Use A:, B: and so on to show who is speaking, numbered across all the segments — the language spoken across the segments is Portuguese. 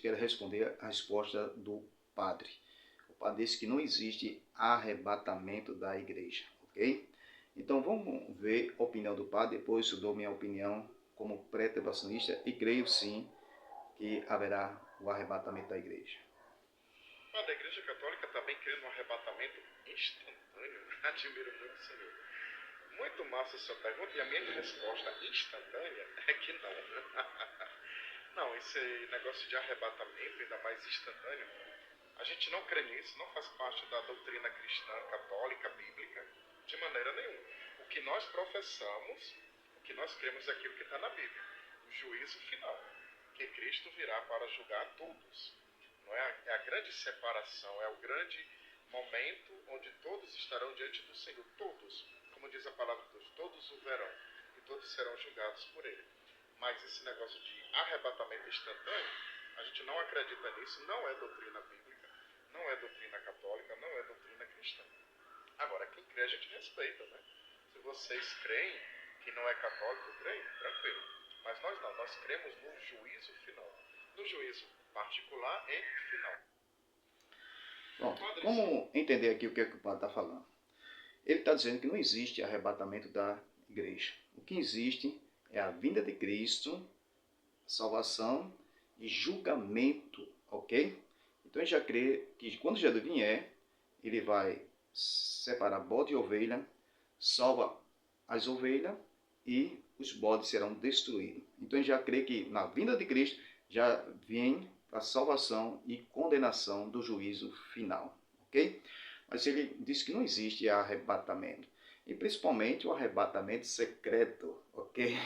A: quero responder a resposta do padre. O padre disse que não existe arrebatamento da igreja, ok? Então vamos ver a opinião do padre, depois eu dou minha opinião como pré-tribulacionista e creio sim que haverá o arrebatamento da igreja.
B: A Igreja Católica também crê no arrebatamento instantâneo. Admiro muito o senhor. Muito massa a sua pergunta e a minha resposta instantânea é que não. Não, esse negócio de arrebatamento, ainda mais instantâneo, a gente não crê nisso, não faz parte da doutrina cristã, católica, bíblica, de maneira nenhuma. O que nós professamos, o que nós cremos é aquilo que está na Bíblia, o juízo final, que Cristo virá para julgar todos. Não é? É a grande separação, é o grande momento onde todos estarão diante do Senhor, todos, como diz a palavra de Deus, todos o verão e todos serão julgados por ele. Mas esse negócio de arrebatamento instantâneo, a gente não acredita nisso, não é doutrina bíblica, não é doutrina católica, não é doutrina cristã. Agora, quem crê a gente respeita, né? Se vocês creem que não é católico, creem, tranquilo. Mas nós não, nós cremos no juízo final, no juízo particular e final.
A: Bom, como entender aqui o que o padre está falando? Ele está dizendo que não existe arrebatamento da igreja. O que existe é a vinda de Cristo, salvação e julgamento, ok? Então a gente já crê que quando Jesus vier, ele vai separar bode e ovelha, salva as ovelhas e os bodes serão destruídos. Então a gente já crê que na vinda de Cristo já vem a salvação e condenação do juízo final, ok? Mas ele diz que não existe arrebatamento. E principalmente o arrebatamento secreto, ok?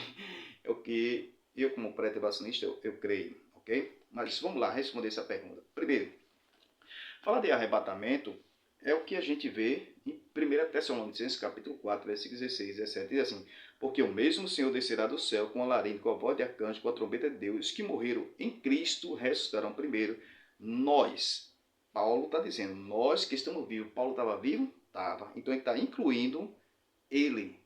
A: É o que eu, como pré-tribulacionista, eu creio, ok? Mas vamos lá responder essa pergunta. Primeiro, falar de arrebatamento é o que a gente vê em 1 Tessalonicenses, capítulo 4, versículos 16 e 17. Diz assim: porque o mesmo Senhor descerá do céu com a larina, com a voz de arcanjo, com a trombeta de Deus. Os que morreram em Cristo ressuscitarão primeiro. Nós, Paulo está dizendo, nós que estamos vivos. Paulo estava vivo? Estava. Então ele está incluindo ele.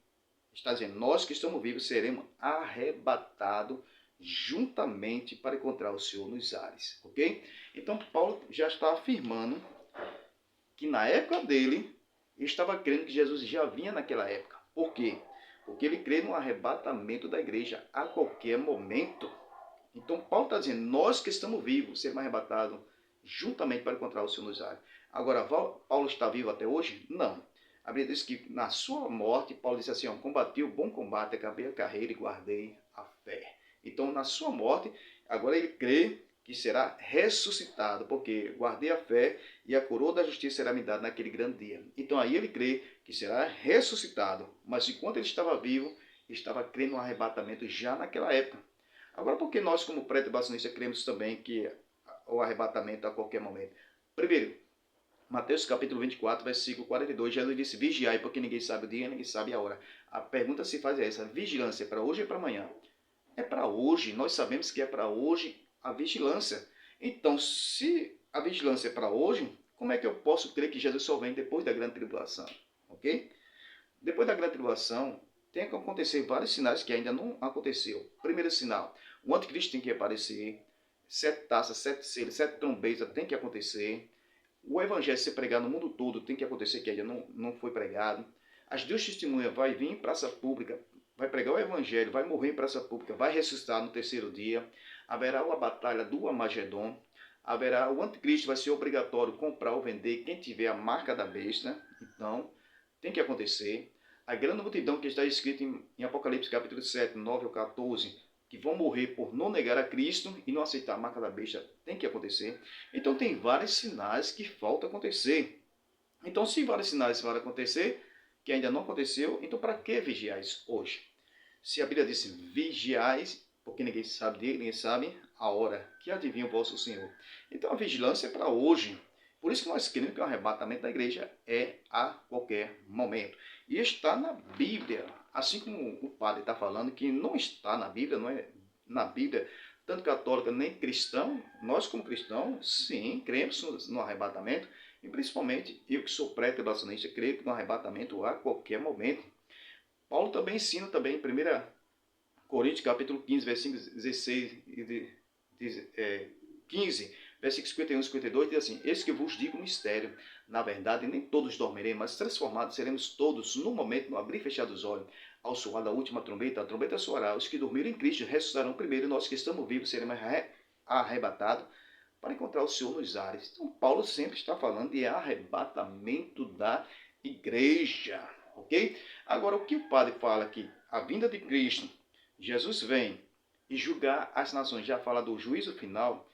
A: Está dizendo, nós que estamos vivos seremos arrebatados juntamente para encontrar o Senhor nos ares. Ok? Então Paulo já está afirmando que na época dele, ele estava crendo que Jesus já vinha naquela época. Por quê? Porque ele crê no arrebatamento da igreja a qualquer momento. Então Paulo está dizendo, nós que estamos vivos, seremos arrebatados juntamente para encontrar o Senhor nos ares. Agora, Paulo está vivo até hoje? Não. A Bíblia diz que na sua morte, Paulo disse assim, combati o bom combate, acabei a carreira e guardei a fé. Então, na sua morte, agora ele crê que será ressuscitado, porque guardei a fé e a coroa da justiça será me dada naquele grande dia. Então aí ele crê que será ressuscitado, mas enquanto ele estava vivo, estava crendo no arrebatamento já naquela época. Agora, por que nós, como pré-tribulacionistas, cremos também que o arrebatamento a qualquer momento? Primeiro, Mateus capítulo 24, versículo 42, Jesus disse, vigiai, porque ninguém sabe o dia, ninguém sabe a hora. A pergunta se faz é essa, vigilância é para hoje ou é para amanhã? É para hoje, nós sabemos que é para hoje a vigilância. Então, se a vigilância é para hoje, como é que eu posso crer que Jesus só vem depois da grande tribulação? Ok? Depois da grande tribulação, tem que acontecer vários sinais que ainda não aconteceu. Primeiro sinal, o anticristo tem que aparecer, 7 taças, 7 selos, 7 trombetas tem que acontecer, o evangelho ser pregado no mundo todo tem que acontecer, que ainda não foi pregado, as 2 testemunhas vai vir em praça pública, vai pregar o evangelho, vai morrer em praça pública, vai ressuscitar no 3º dia, haverá uma batalha do Armagedon, haverá o anticristo, vai ser obrigatório comprar ou vender quem tiver a marca da besta, então tem que acontecer. A grande multidão que está escrita em Apocalipse capítulo 7, 9 ou 14, que vão morrer por não negar a Cristo e não aceitar a marca da besta, tem que acontecer. Então tem vários sinais que faltam acontecer. Então se vários sinais vão acontecer, que ainda não aconteceu, então para que vigiais hoje? Se a Bíblia diz vigiais, porque ninguém sabe dele, ninguém sabe a hora que adivinha o vosso Senhor. Então a vigilância é para hoje. Por isso que nós queremos que o arrebatamento da igreja é a qualquer momento. E está na Bíblia, assim como o padre está falando, que não está na Bíblia, não é na Bíblia, tanto católica nem cristão, nós como cristãos, sim, cremos no arrebatamento, e principalmente eu que sou pré-tribulacionista, creio que no arrebatamento a qualquer momento. Paulo também ensina também em 1 Coríntios capítulo 15, versículos 16 e 15 15, versículos 51 e 52, diz assim: eis que vos digo um mistério. Na verdade, nem todos dormiremos, mas transformados seremos todos, no momento, no abrir e fechar dos olhos. Ao soar da última trombeta, a trombeta soará. Os que dormiram em Cristo ressuscitarão primeiro, e nós que estamos vivos seremos arrebatados para encontrar o Senhor nos ares. Então, Paulo sempre está falando de arrebatamento da igreja, ok? Agora, o que o padre fala aqui? A vinda de Cristo, Jesus vem e julgar as nações, já fala do juízo final,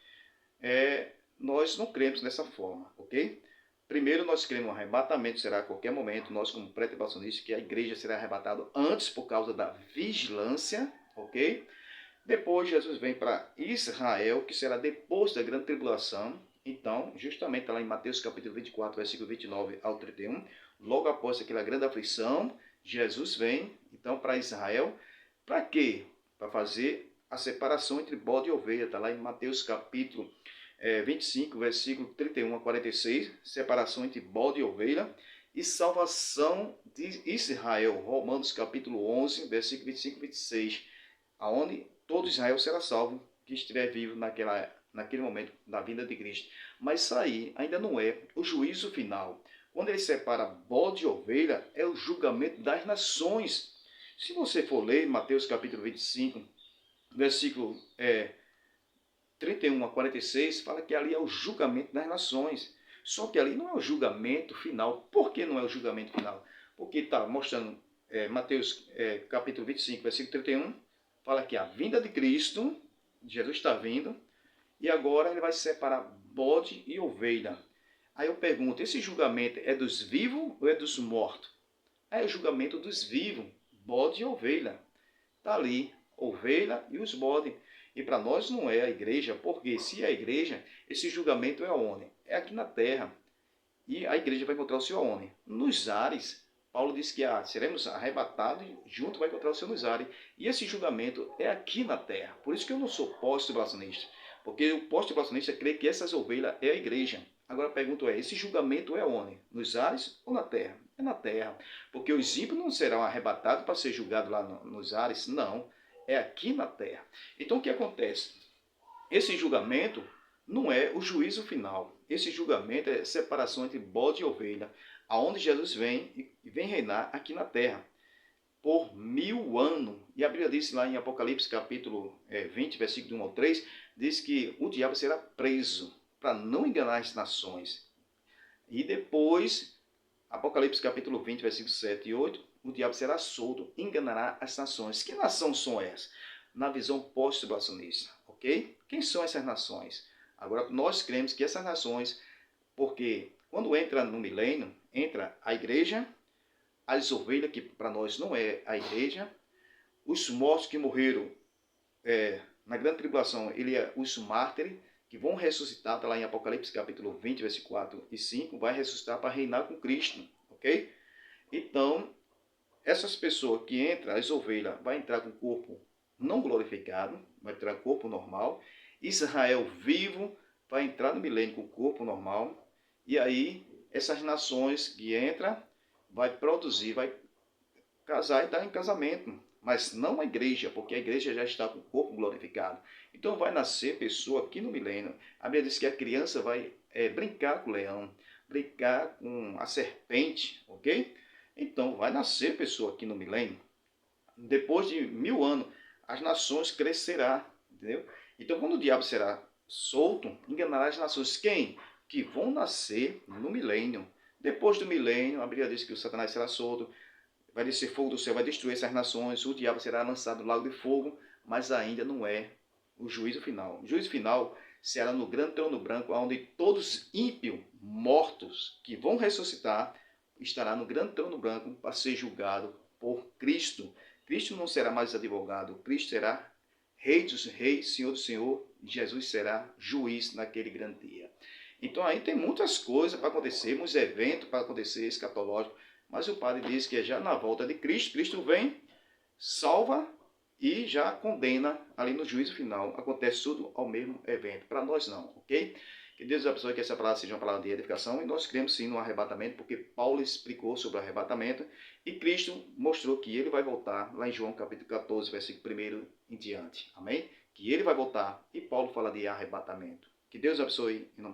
A: nós não cremos dessa forma, ok? Primeiro, nós cremos no arrebatamento, será a qualquer momento, nós como pré-tribulacionistas, que a igreja será arrebatada antes por causa da vigilância, ok? Depois, Jesus vem para Israel, que será depois da grande tribulação. Então, justamente está lá em Mateus capítulo 24, versículo 29 ao 31, logo após aquela grande aflição, Jesus vem, então, para Israel. Para quê? Para fazer a separação entre bode e ovelha. Está lá em Mateus capítulo 25, versículo 31 a 46, separação entre bode e ovelha, e salvação de Israel, Romanos capítulo 11, versículo 25 e 26, aonde todo Israel será salvo que estiver vivo naquele momento da vinda de Cristo. Mas isso aí ainda não é o juízo final. Quando ele separa bode e ovelha, é o julgamento das nações. Se você for ler Mateus capítulo 25, versículo 31 a 46, fala que ali é o julgamento das nações. Só que ali não é o julgamento final. Por que não é o julgamento final? Porque está mostrando Mateus capítulo 25, versículo 31, fala que a vinda de Cristo, Jesus está vindo, e agora ele vai separar bode e ovelha. Aí eu pergunto, esse julgamento é dos vivos ou é dos mortos? É o julgamento dos vivos, bode e ovelha. Está ali, ovelha e os bodes. E para nós não é a igreja, porque se é a igreja, esse julgamento é aonde? É aqui na terra. E a igreja vai encontrar o Senhor aonde? Nos ares. Paulo diz que seremos arrebatados e junto vai encontrar o Senhor nos ares. E esse julgamento é aqui na terra. Por isso que eu não sou pós-tribulacionista. Porque o pós-tribulacionista crê que essas ovelhas é a igreja. Agora a pergunta é, esse julgamento é onde? Nos ares ou na terra? É na terra. Porque os ímpios não serão arrebatados para ser julgados lá nos ares. Não. É aqui na terra. Então o que acontece? Esse julgamento não é o juízo final. Esse julgamento é separação entre bode e ovelha, aonde Jesus vem e vem reinar aqui na terra por 1000 anos. E a Bíblia diz lá em Apocalipse capítulo 20, versículo 1 ao 3, diz que o diabo será preso para não enganar as nações. E depois, Apocalipse capítulo 20, versículos 7 e 8, o diabo será solto, enganará as nações. Que nações são essas? Na visão pós-tribulacionista, ok? Quem são essas nações? Agora, nós cremos que essas nações, porque quando entra no milênio, entra a igreja, as ovelhas, que para nós não é a igreja, os mortos que morreram na grande tribulação, ele é os mártires, que vão ressuscitar, está lá em Apocalipse capítulo 20, versículo 4 e 5, vai ressuscitar para reinar com Cristo, ok? Então, essas pessoas que entram, as ovelhas, vai entrar com o corpo não glorificado, vai entrar com o corpo normal. Israel vivo vai entrar no milênio com o corpo normal. E aí, essas nações que entram, vai produzir, vai casar e dar em casamento. Mas não a igreja, porque a igreja já está com o corpo glorificado. Então vai nascer pessoa aqui no milênio. A Bíblia diz que a criança vai brincar com o leão, brincar com a serpente, ok? Então, vai nascer pessoa aqui no milênio. Depois de 1000 anos, as nações crescerão, entendeu? Então, quando o diabo será solto, enganará as nações. Quem? Que vão nascer no milênio. Depois do milênio, a Bíblia diz que o Satanás será solto, vai descer fogo do céu, vai destruir essas nações, o diabo será lançado no lago de fogo, mas ainda não é o juízo final. O juízo final será no grande trono branco, onde todos os ímpios mortos que vão ressuscitar estará no grande trono branco para ser julgado por Cristo. Cristo não será mais advogado, Cristo será Rei dos reis, Senhor do Senhor, e Jesus será juiz naquele grande dia. Então aí tem muitas coisas para acontecer, muitos eventos para acontecer, escatológicos, mas o padre diz que é já na volta de Cristo, Cristo vem, salva e já condena ali no juízo final. Acontece tudo ao mesmo evento. Para nós não, ok? Que Deus abençoe, que essa palavra seja uma palavra de edificação, e nós cremos sim no arrebatamento, porque Paulo explicou sobre o arrebatamento e Cristo mostrou que ele vai voltar lá em João capítulo 14, versículo 1 em diante. Amém? Que ele vai voltar e Paulo fala de arrebatamento. Que Deus abençoe em nome